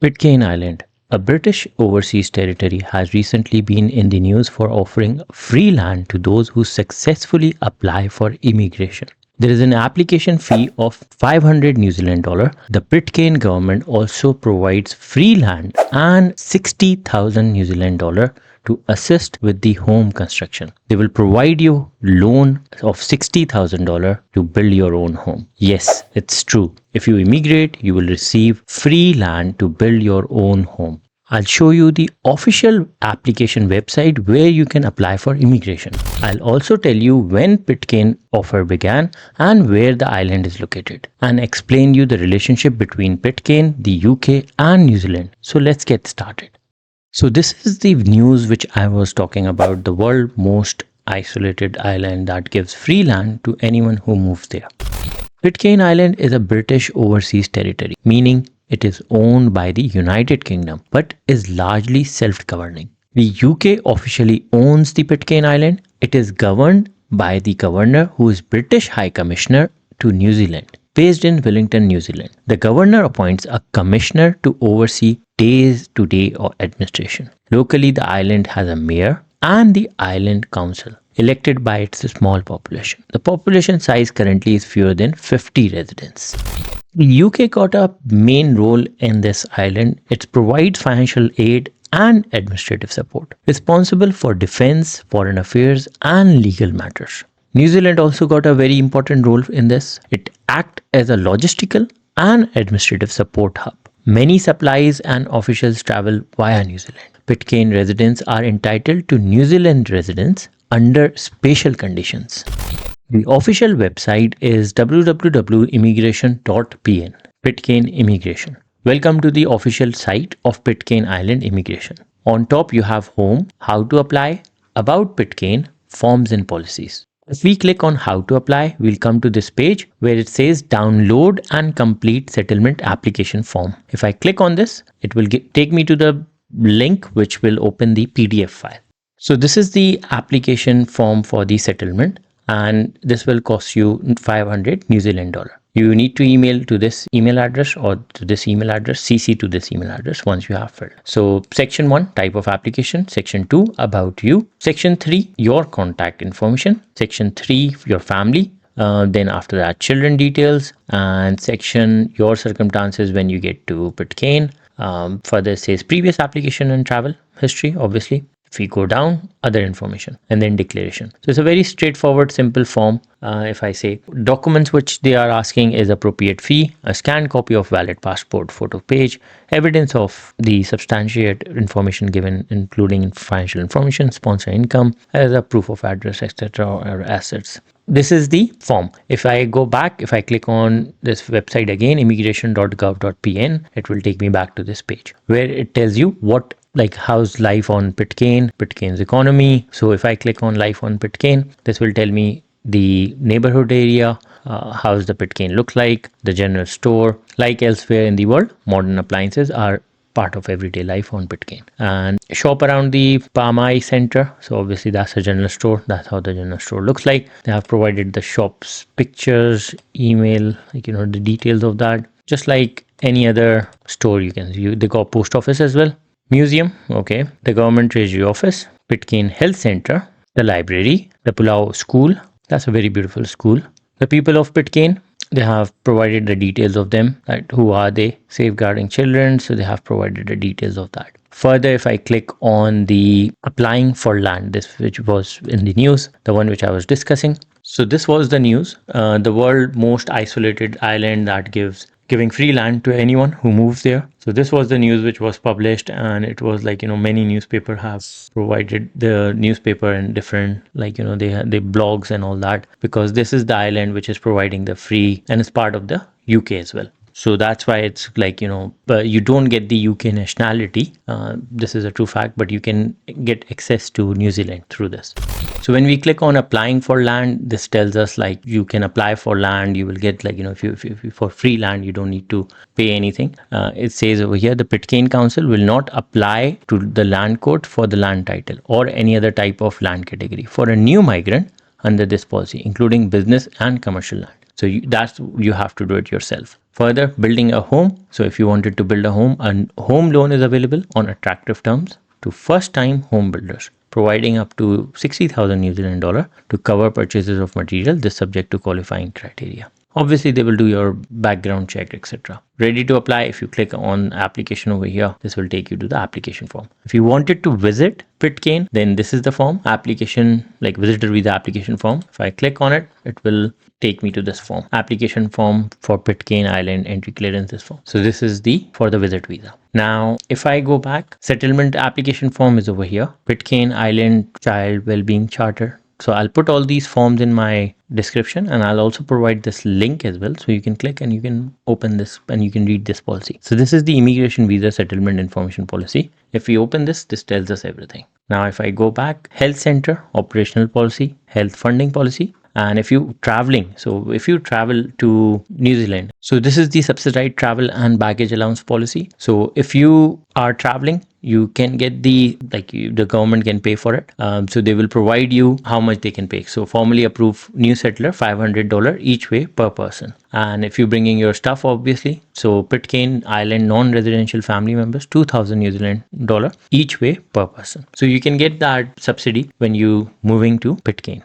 Pitcairn Island, a British overseas territory, has recently been in the news for offering free land to those who successfully apply for immigration. There is an application fee of 500 New Zealand dollar. The Pitcairn government also provides free land and 60,000 New Zealand dollar to assist with the home construction. They will provide you loan of $60,000 to build your own home. Yes, it's true. If you immigrate, you will receive free land to build your own home. I'll show you the official application website where you can apply for immigration. I'll also tell you when Pitcairn offer began and where the island is located, and explain you the relationship between Pitcairn, the UK and New Zealand. So let's get started. So this is the news which I was talking about, the world's most isolated island that gives free land to anyone who moves there. Pitcairn Island is a British overseas territory, meaning it is owned by the United Kingdom but is largely self-governing. The UK officially owns the Pitcairn Island. It is governed by the governor, who is British High Commissioner to New Zealand, based in Wellington, New Zealand. The governor appoints a commissioner to oversee day-to-day administration. Locally, the island has a mayor and the island council, elected by its small population. The population size currently is fewer than 50 residents. The UK got a main role in this island. It provides financial aid and administrative support, responsible for defense, foreign affairs and legal matters. New Zealand also got a very important role in this. It acts as a logistical and administrative support hub. Many supplies and officials travel via New Zealand. Pitcairn residents are entitled to New Zealand residence under special conditions. The official website is www.immigration.pn, Pitcairn Immigration. Welcome to the official site of Pitcairn Island Immigration. On top you have home, how to apply, about Pitcairn, forms and policies. If we click on how to apply, we'll come to this page where it says download and complete settlement application form. If I click on this, it will take me to the link which will open the PDF file. So this is the application form for the settlement, and this will cost you 500 New Zealand dollar. You need to email to this email address or to this email address, CC to this email address once you have filled. So section 1, type of application. Section 2, about you. Section 3, your contact information. Section 3, your family. Then after that, children details, and section your circumstances when you get to Pitcairn. Further says previous application and travel history, obviously. If we go down, other information, and then declaration. So it's a very straightforward, simple form. If I say documents which they are asking is appropriate fee, a scanned copy of valid passport photo page, evidence of the substantiate information given, including financial information, sponsor income, as a proof of address, etc., or assets. This is the form. If I go back, if I click on this website again, immigration.gov.pn, it will take me back to this page where it tells you what, like, how's life on Pitcairn, Pitcairn's economy. So if I click on life on Pitcairn, this will tell me the neighborhood area, how's the Pitcairn look like, the general store. Like elsewhere in the world, modern appliances are part of everyday life on Pitcairn. And shop around the Pamai Center. So obviously that's a general store. That's how the general store looks like. They have provided the shop's pictures, email, like, the details of that. Just like any other store you can see. They got post office as well. Museum, okay. The government treasury office, Pitcairn Health Center, the library, the Pulau School. That's a very beautiful school. The people of Pitcairn, they have provided the details of them, that who are they, safeguarding children, so they have provided the details of that. Further, if I click on the applying for land, this which was in the news, the one which I was discussing. So this was the news, the world's most isolated island that giving free land to anyone who moves there. So this was the news which was published, and it was like, many newspapers have provided the newspaper and different, like, they blogs and all that, because this is the island which is providing the free, and it's part of the UK as well. So that's why it's like, but you don't get the UK nationality. This is a true fact, but you can get access to New Zealand through this. So when we click on applying for land, this tells us like you can apply for land. You will get like, if you for free land, you don't need to pay anything. It says over here, the Pitcairn Council will not apply to the land court for the land title or any other type of land category for a new migrant under this policy, including business and commercial land. So you have to do it yourself. Further, building a home. So if you wanted to build a home loan is available on attractive terms to first-time home builders, providing up to 60,000 New Zealand dollar to cover purchases of material. This subject to qualifying criteria. Obviously, they will do your background check, etc. Ready to apply. If you click on application over here, this will take you to the application form. If you wanted to visit Pitcairn, then this is the form, application, like visitor visa application form. If I click on it, it will take me to this form, application form for Pitcairn Island entry clearances form. So this is for the visit visa. Now, if I go back, settlement application form is over here, Pitcairn Island Child Wellbeing Charter. So I'll put all these forms in my description, and I'll also provide this link as well. So you can click and you can open this and you can read this policy. So this is the immigration visa settlement information policy. If we open this tells us everything. Now, if I go back, health center, operational policy, health funding policy. And if you traveling, so if you travel to New Zealand, so this is the subsidized travel and baggage allowance policy. So if you are traveling, you can get the government can pay for it. So they will provide you how much they can pay. So formally approved new settler, $500 each way per person. And if you're bringing your stuff, obviously, so Pitcairn Island non-residential family members, 2,000 New Zealand dollar each way per person. So you can get that subsidy when you moving to Pitcairn.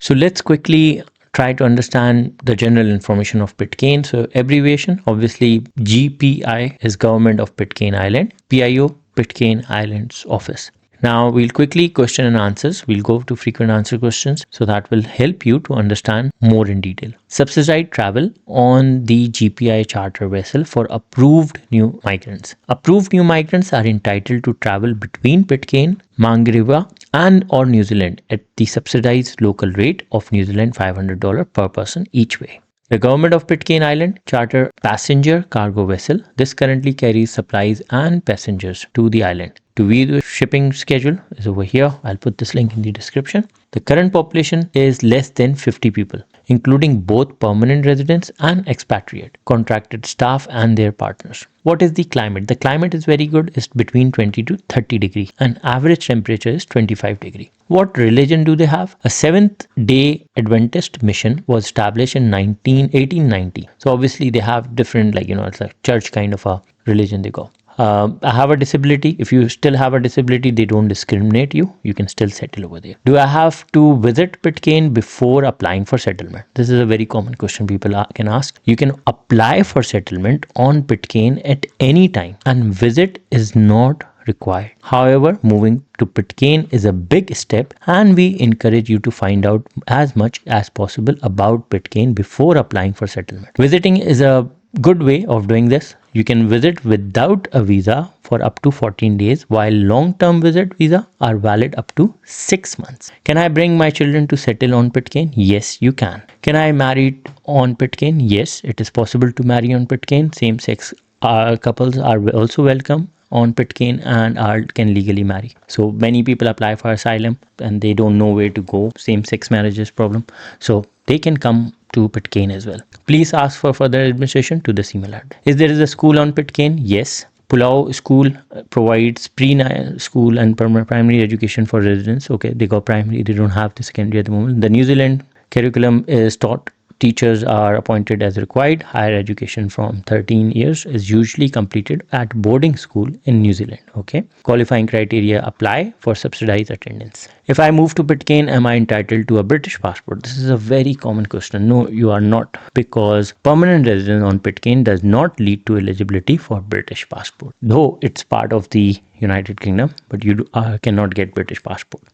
So let's quickly try to understand the general information of Pitcairn. So abbreviation, obviously GPI is Government of Pitcairn Island, PIO, Pitcairn Islands Office. Now we'll quickly question and answers. We'll go to frequent answer questions, so that will help you to understand more in detail. Subsidized travel on the GPI charter vessel for approved new migrants. Approved new migrants are entitled to travel between Pitcairn, Mangariwa and or New Zealand at the subsidized local rate of New Zealand $500 per person each way. The Government of Pitcairn Island charter passenger cargo vessel. This currently carries supplies and passengers to the island. To view the shipping schedule is over here. I'll put this link in the description. The current population is less than 50 people, including both permanent residents and expatriate, contracted staff and their partners. What is the climate? The climate is very good. It's between 20 to 30 degrees and average temperature is 25 degrees. What religion do they have? A Seventh-day Adventist mission was established in 1890. So obviously they have different, it's a church kind of a religion they go. I have a disability. If you still have a disability, they don't discriminate you. You can still settle over there. Do I have to visit Pitcairn before applying for settlement? This is a very common question people can ask. You can apply for settlement on Pitcairn at any time, and visit is not required. However, moving to Pitcairn is a big step, and we encourage you to find out as much as possible about Pitcairn before applying for settlement. Visiting is a good way of doing this. You can visit without a visa for up to 14 days, while long-term visit visa are valid up to 6 months. Can I bring my children to settle on Pitcairn? Yes, you can. Can I marry on Pitcairn? Yes, it is possible to marry on Pitcairn. Same-sex couples are also welcome on Pitcairn and can legally marry. So many people apply for asylum and they don't know where to go. Same-sex marriage is problem. So they can come to Pitcairn as well. Please ask for further administration to this email address. Is there a school on Pitcairn? Yes. Pulau School provides pre-school and primary education for residents. Okay, they got primary, they don't have the secondary at the moment. The New Zealand curriculum is taught. Teachers are appointed as required. Higher education from 13 years is usually completed at boarding school in New Zealand. Okay. Qualifying criteria apply for subsidized attendance. If I move to Pitcairn, am I entitled to a British passport? This is a very common question. No, you are not, because permanent residence on Pitcairn does not lead to eligibility for British passport. Though it's part of the United Kingdom, but you cannot get British passport.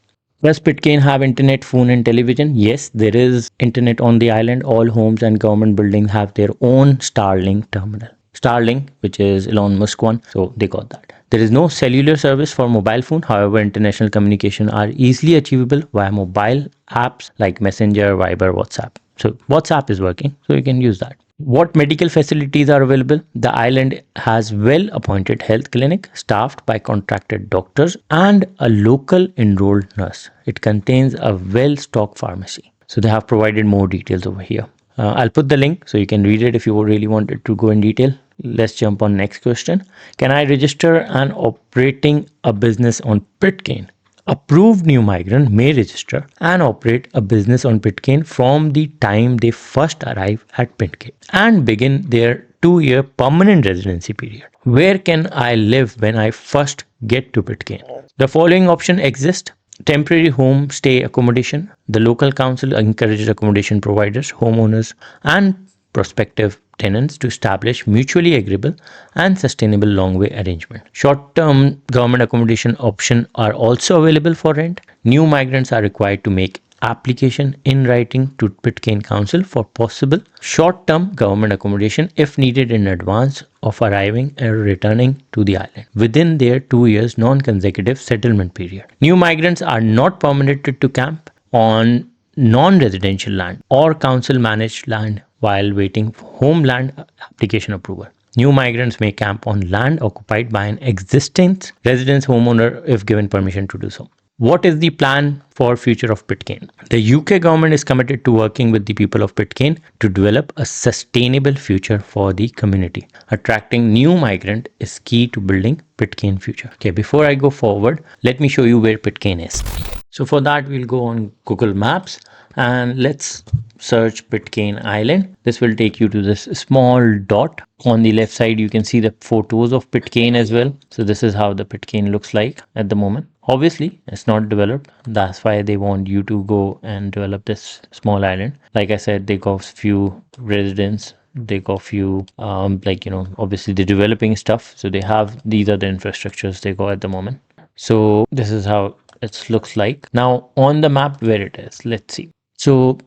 Does Pitcairn have internet, phone and television? Yes, there is internet on the island. All homes and government buildings have their own Starlink terminal. Starlink, which is Elon Musk one, so they got that. There is no cellular service for mobile phone. However, international communication are easily achievable via mobile apps like Messenger, Viber, WhatsApp. So WhatsApp is working, so you can use that. What medical facilities are available? The island has well-appointed health clinic staffed by contracted doctors and a local enrolled nurse. It contains a well-stocked pharmacy. So they have provided more details over here. I'll put the link so you can read it if you really wanted to go in detail. Let's jump on next question. Can I register and operating a business on Pitcairn? Approved new migrant may register and operate a business on Pitcairn from the time they first arrive at Pitcairn and begin their 2-year permanent residency period. Where can I live when I first get to Pitcairn? The following option exist. Temporary home stay accommodation. The local council encourages accommodation providers, homeowners, and prospective tenants to establish mutually agreeable and sustainable long-way arrangement. Short-term government accommodation options are also available for rent. New migrants are required to make application in writing to Pitcairn Council for possible short-term government accommodation if needed in advance of arriving and returning to the island within their 2 years non-consecutive settlement period. New migrants are not permitted to camp on non-residential land or council managed land while waiting for homeland application approval. New migrants may camp on land occupied by an existing residence homeowner if given permission to do so. What is the plan for future of Pitcairn? The UK government is committed to working with the people of Pitcairn to develop a sustainable future for the community. Attracting new migrant is key to building Pitcairn future. Okay, before I go forward, let me show you where Pitcairn is. So for that, we'll go on Google Maps and let's search Pitcairn Island. This will take you to this small dot. On the left side, you can see the photos of Pitcairn as well. So this is how the Pitcairn looks like at the moment. Obviously, it's not developed. That's why they want you to go and develop this small island. Like I said, they got few residents. They got few, obviously they're developing stuff. So they have, these are the infrastructures they got at the moment. So this is how it looks like. Now on the map where it is, let's see. So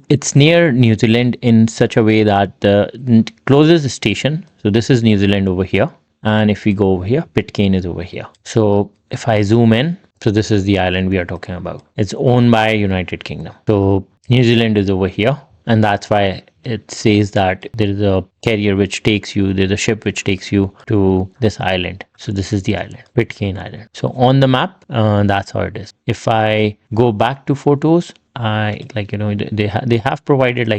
it's near New Zealand in such a way that the closest station, so this is New Zealand over here. And if we go over here, Pitcairn is over here. So if I zoom in, so this is the island we are talking about. It's owned by United Kingdom. So New Zealand is over here. And that's why it says that there is a carrier which takes you, there's a ship which takes you to this island. So this is the island, Pitcairn Island. So on the map, that's how it is. If I go back to photos, they have provided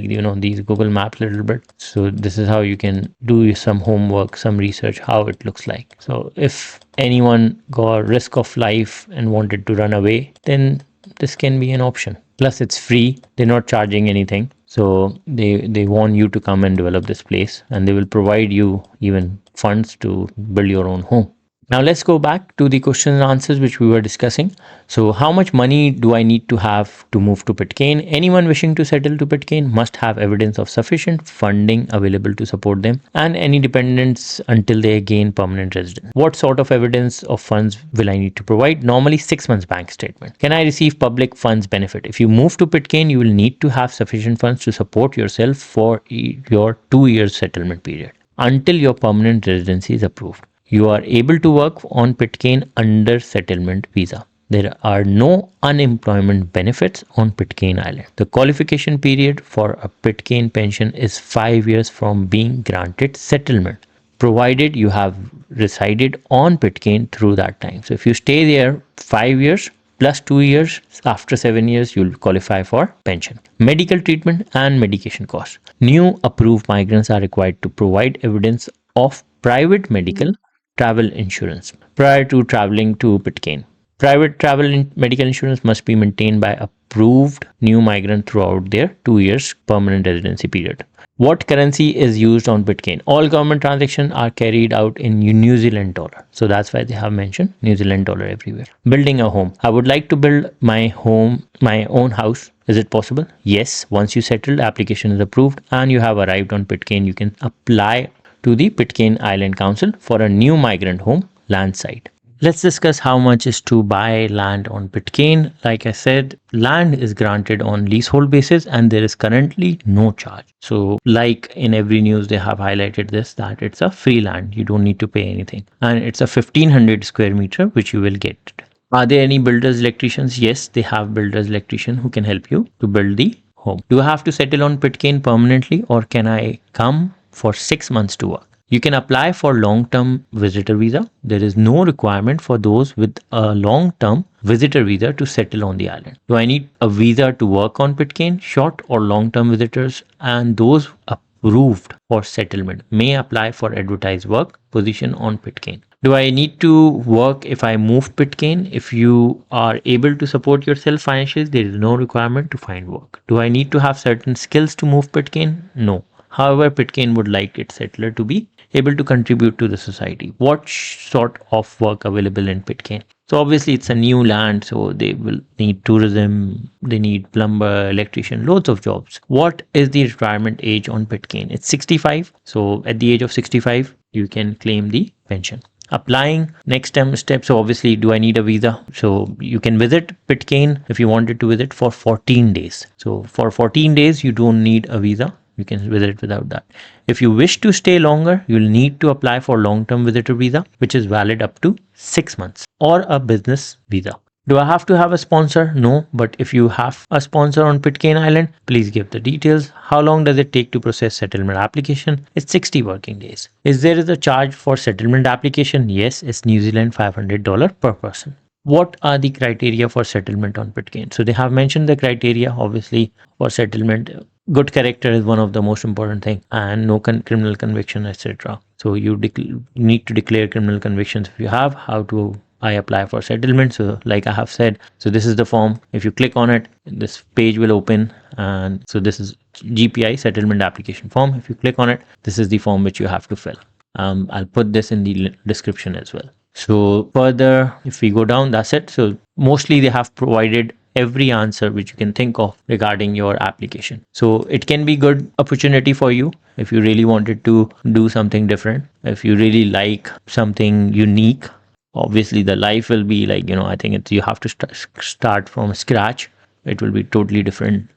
these Google Maps a little bit. So this is how you can do some homework, some research, how it looks like. So if anyone got risk of life and wanted to run away, then this can be an option. Plus it's free. They're not charging anything. So they want you to come and develop this place, and they will provide you even funds to build your own home. Now let's go back to the questions and answers which we were discussing. So how much money do I need to have to move to Pitcairn? Anyone wishing to settle to Pitcairn must have evidence of sufficient funding available to support them and any dependents until they gain permanent residence. What sort of evidence of funds will I need to provide? Normally 6 months bank statement. Can I receive public funds benefit? If you move to Pitcairn, you will need to have sufficient funds to support yourself for your 2 years settlement period until your permanent residency is approved. You are able to work on Pitcairn under settlement visa. There are no unemployment benefits on Pitcairn Island. The qualification period for a Pitcairn pension is 5 years from being granted settlement, provided you have resided on Pitcairn through that time. So if you stay there 5 years plus 2 years, after 7 years, you'll qualify for pension. Medical treatment and medication costs. New approved migrants are required to provide evidence of private medical travel insurance prior to traveling to Pitcairn. Private travel medical insurance must be maintained by approved new migrant throughout their 2 years permanent residency period. What currency is used on Pitcairn? All government transactions are carried out in New Zealand dollar. So that's why they have mentioned New Zealand dollar everywhere. Building a home. I would like to build my own house. Is it possible? Yes. Once you settle, the application is approved and you have arrived on Pitcairn, you can apply to the Pitcairn Island Council for a new migrant home land site. Let's discuss how much is to buy land on Pitcairn. Like I said, land is granted on leasehold basis and there is currently no charge. So like in every news, they have highlighted this, that it's a free land. You don't need to pay anything. And it's a 1500 square meter, which you will get. Are there any builders electricians? Yes, they have builders electrician who can help you to build the home. Do I have to settle on Pitcairn permanently or can I come for 6 months to work? You can apply for long-term visitor visa. There is no requirement for those with a long-term visitor visa to settle on the island. Do I need a visa to work on Pitcairn? Short or long-term visitors and those approved for settlement may apply for advertised work position on Pitcairn. Do I need to work if I move Pitcairn? If you are able to support yourself financially, there is no requirement to find work. Do I need to have certain skills to move Pitcairn? No. However, Pitcairn would like its settler to be able to contribute to the society. What sort of work available in Pitcairn? So obviously it's a new land, so they will need tourism, they need plumber, electrician, loads of jobs. What is the retirement age on Pitcairn? It's 65. So at the age of 65, you can claim the pension. Applying next step. So obviously, do I need a visa? So you can visit Pitcairn if you wanted to visit for 14 days. So for 14 days, you don't need a visa. You can visit it without that. If you wish to stay longer, you'll need to apply for long-term visitor visa, which is valid up to 6 months, or a business visa. Do I have to have a sponsor? No, but if you have a sponsor on Pitcairn Island, please give the details. How long does it take to process settlement application? It's 60 working days. Is there a charge for settlement application? Yes, it's New Zealand $500 per person. What are the criteria for settlement on Pitcairn? So they have mentioned the criteria, obviously, for settlement. Good character is one of the most important thing, and no criminal conviction, etc. So you need to declare criminal convictions if you have. How to I apply for settlement? So like I have said, so this is the form. If you click on it, this page will open, and so this is GPI settlement application form. If you click on it, this is the form which you have to fill. I'll put this in the description as well. So further, if we go down, that's it. So mostly they have provided every answer which you can think of regarding your application. So it can be good opportunity for you if you really wanted to do something different, if you really like something unique. Obviously the life will be like, I think you have to start from scratch. It will be totally different